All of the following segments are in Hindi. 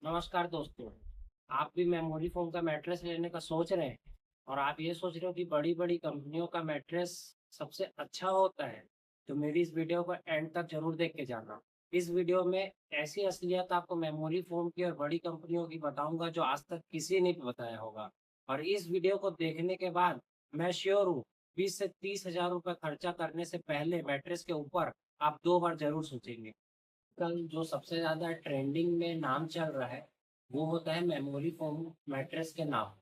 नमस्कार दोस्तों। आप भी मेमोरी फोम का मैट्रेस लेने का सोच रहे हैं और आप ये सोच रहे हो कि बड़ी बड़ी कंपनियों का मैट्रेस सबसे अच्छा होता है, तो मेरी इस वीडियो को एंड तक जरूर देख के जाना। इस वीडियो में ऐसी असलियत आपको मेमोरी फोम की और बड़ी कंपनियों की बताऊंगा जो आज तक किसी ने भी बताया होगा। और इस वीडियो को देखने के बाद मैं श्योर हूँ 20 से 30 हजार रुपये खर्चा करने से पहले मैट्रेस के ऊपर आप 2 बार जरूर सोचेंगे। कल जो सबसे ज़्यादा ट्रेंडिंग में नाम चल रहा है वो होता है मेमोरी फोम मैट्रेस के नाम।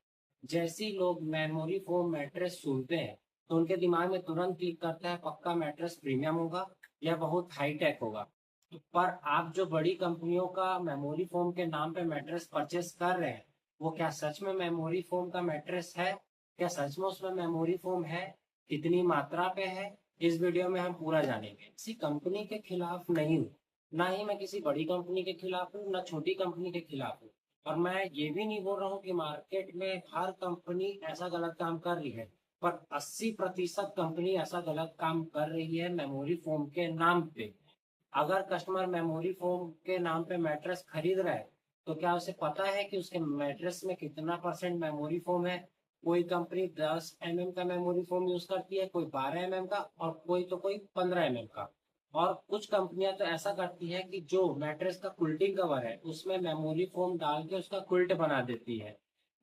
जैसे ही लोग मेमोरी फोम मैट्रेस सुनते हैं तो उनके दिमाग में तुरंत क्लिक करता है पक्का मैट्रेस प्रीमियम होगा या बहुत हाई टेक होगा। पर आप जो बड़ी कंपनियों का मेमोरी फोम के नाम पे मैट्रेस परचेस कर रहे हैं वो क्या सच में मेमोरी फोम का मैट्रेस है? क्या सच में उसमें मेमोरी फोम है? कितनी मात्रा पे है? इस वीडियो में हम पूरा जानेंगे। किसी कंपनी के खिलाफ नहीं हूँ, ना ही मैं किसी बड़ी कंपनी के खिलाफ हूँ, ना छोटी कंपनी के खिलाफ हूँ। और मैं ये भी नहीं बोल रहा हूँ कि मार्केट में हर कंपनी ऐसा गलत काम कर रही है, पर 80% कंपनी ऐसा गलत काम कर रही है मेमोरी फोम के नाम पे। अगर कस्टमर मेमोरी फोम के नाम पे मैट्रेस खरीद रहा है तो क्या उसे पता है कि उसके मैट्रेस में कितना परसेंट मेमोरी फोम है? कोई कंपनी 10 mm का मेमोरी फोम यूज करती है, कोई 12 mm का, और कोई 15 mm का। और कुछ कंपनियां तो ऐसा करती है कि जो मैट्रेस का कुल्टिंग कवर है उसमें मेमोरी फोम डाल के उसका कुल्ट बना देती है।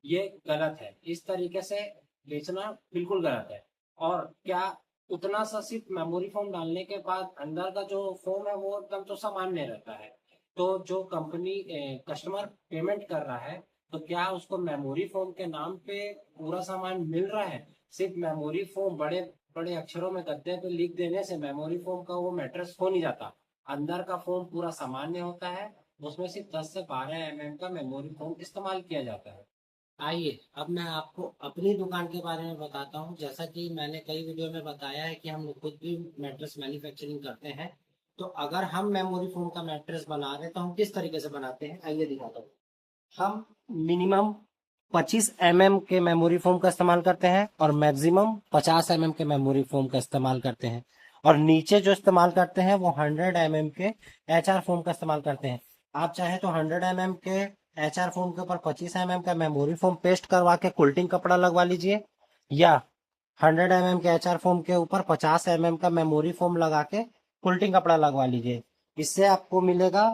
ये गलत है, इस तरीके से बेचना बिल्कुल गलत है। और क्या उतना सा सिर्फ मेमोरी फोम डालने के बाद अंदर का जो फोम है वो एकदम तो सामान्य रहता है। तो जो कंपनी कस्टमर पेमेंट कर रहा है तो क्या उसको मेमोरी फोम के नाम पे पूरा सामान मिल रहा है? सिर्फ मेमोरी फोम बड़े बड़े अक्षरों में गद्दे पे लिख देने से मेमोरी फोम का वो मैट्रेस हो नहीं जाता। अंदर का फोम पूरा सामान्य होता है, उसमें सिर्फ 10 से 12 mm का मेमोरी फोम इस्तेमाल किया जाता है। आइए अब मैं आपको अपनी दुकान के बारे में बताता हूँ। जैसा कि मैंने कई वीडियो में बताया है कि हम लोग खुद भी मैट्रेस मैन्युफैक्चरिंग करते हैं। तो अगर हम मेमोरी फोम का मैट्रेस बना रहे हैं तो हम किस तरीके से बनाते हैं आइए दिखाता हूँ। हम मिनिमम 25 mm के मेमोरी फोम का इस्तेमाल करते हैं और मैक्सिमम 50 mm के मेमोरी फोम का इस्तेमाल करते हैं। और नीचे जो इस्तेमाल करते हैं वो 100 mm के HR फोम का इस्तेमाल करते हैं। आप चाहे तो 100 mm के HR फोम के ऊपर 25 mm का मेमोरी फोम पेस्ट करवा के कुल्टिंग कपड़ा लगवा लीजिए, या 100 mm के HR फोम के ऊपर 50 mm का मेमोरी फोम लगा के कुल्टिंग कपड़ा लगवा लीजिए। इससे आपको मिलेगा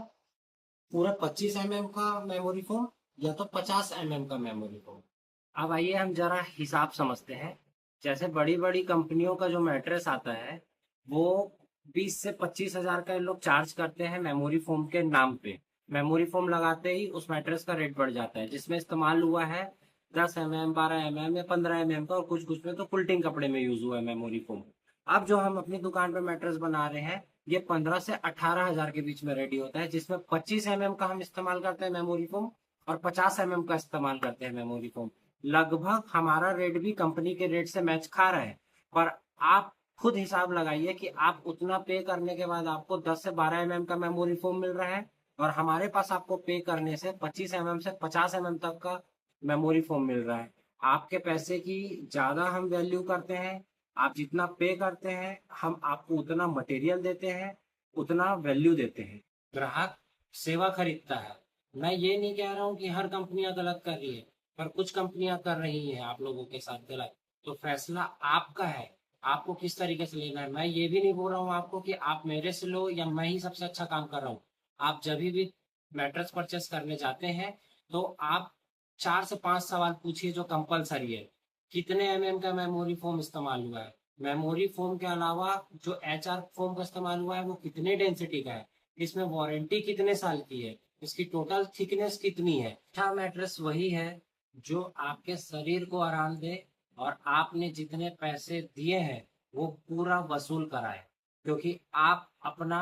पूरा 25 mm का मेमोरी फोम या तो 50 mm का मेमोरी फोम। अब आइए हम जरा हिसाब समझते हैं। जैसे बड़ी बड़ी कंपनियों का जो मैट्रेस आता है वो 20 से 25 हजार का ये लोग चार्ज करते हैं मेमोरी फोम के नाम पे। मेमोरी फोम लगाते ही उस मैट्रेस का रेट बढ़ जाता है जिसमें इस्तेमाल हुआ है 10 mm, 12 mm या 15 mm का, और कुछ कुछ में तो कुल्टिंग कपड़े में यूज हुआ है मेमोरी फोम। अब जो हम अपनी दुकान पे मैट्रेस बना रहे हैं ये 15 से 18 हजार के बीच में रेडी होता है, जिसमें 25 mm का हम इस्तेमाल करते हैं मेमोरी फोम और 50 mm का इस्तेमाल करते हैं मेमोरी फोम। लगभग हमारा रेट भी कंपनी के रेट से मैच खा रहा है। पर आप खुद हिसाब लगाइए कि आप उतना पे करने के बाद आपको 10 से 12 mm का मेमोरी फोम मिल रहा है और हमारे पास आपको पे करने से 25 mm से 50 mm तक का मेमोरी फोम मिल रहा है। आपके पैसे की ज्यादा हम वैल्यू करते हैं। आप जितना पे करते हैं हम आपको उतना मटेरियल देते हैं, उतना वैल्यू देते हैं। ग्राहक सेवा खरीदता है। मैं ये नहीं कह रहा हूँ कि हर कंपनियां गलत कर रही है, पर कुछ कंपनियां कर रही है आप लोगों के साथ गलत। तो फैसला आपका है, आपको किस तरीके से लेना है। मैं ये भी नहीं बोल रहा हूँ आपको कि आप मेरे से लो या मैं ही सबसे अच्छा काम कर रहा हूँ। आप जब भी मैट्रेस परचेस करने जाते हैं तो आप 4 से 5 सवाल पूछिए जो कंपलसरी है। कितने का मेमोरी फोम इस्तेमाल हुआ है? मेमोरी फोम के अलावा जो HR फोम का इस्तेमाल हुआ है वो कितने डेंसिटी का है? इसमें वारंटी कितने साल की है? इसकी टोटल थिकनेस कितनी है? अच्छा मैट्रेस वही है जो आपके शरीर को आराम दे और आपने जितने पैसे दिए हैं वो पूरा वसूल कराए। क्योंकि आप अपना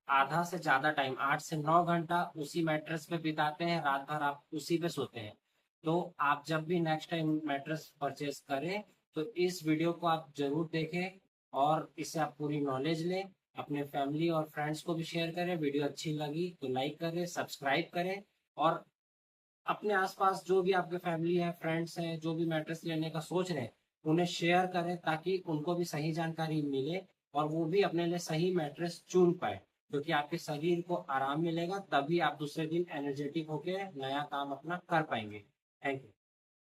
आधा से ज्यादा टाइम 8 से 9 घंटा उसी मैट्रेस पे बिताते हैं, रात भर आप उसी पे सोते हैं। तो आप जब भी नेक्स्ट टाइम मैट्रेस परचेस करें तो इस वीडियो को आप जरूर देखें और इससे आप पूरी नॉलेज लें। अपने फैमिली और फ्रेंड्स को भी शेयर करें। वीडियो अच्छी लगी तो लाइक करें, सब्सक्राइब करें, और अपने आसपास जो भी आपके फैमिली है, फ्रेंड्स हैं, जो भी मैट्रेस लेने का सोच रहे हैं उन्हें शेयर करें ताकि उनको भी सही जानकारी मिले और वो भी अपने लिए सही मैट्रेस चुन पाए। क्योंकि आपके शरीर को आराम मिलेगा, तभी आप दूसरे दिन एनर्जेटिक होके नया काम अपना कर पाएंगे। Thank you.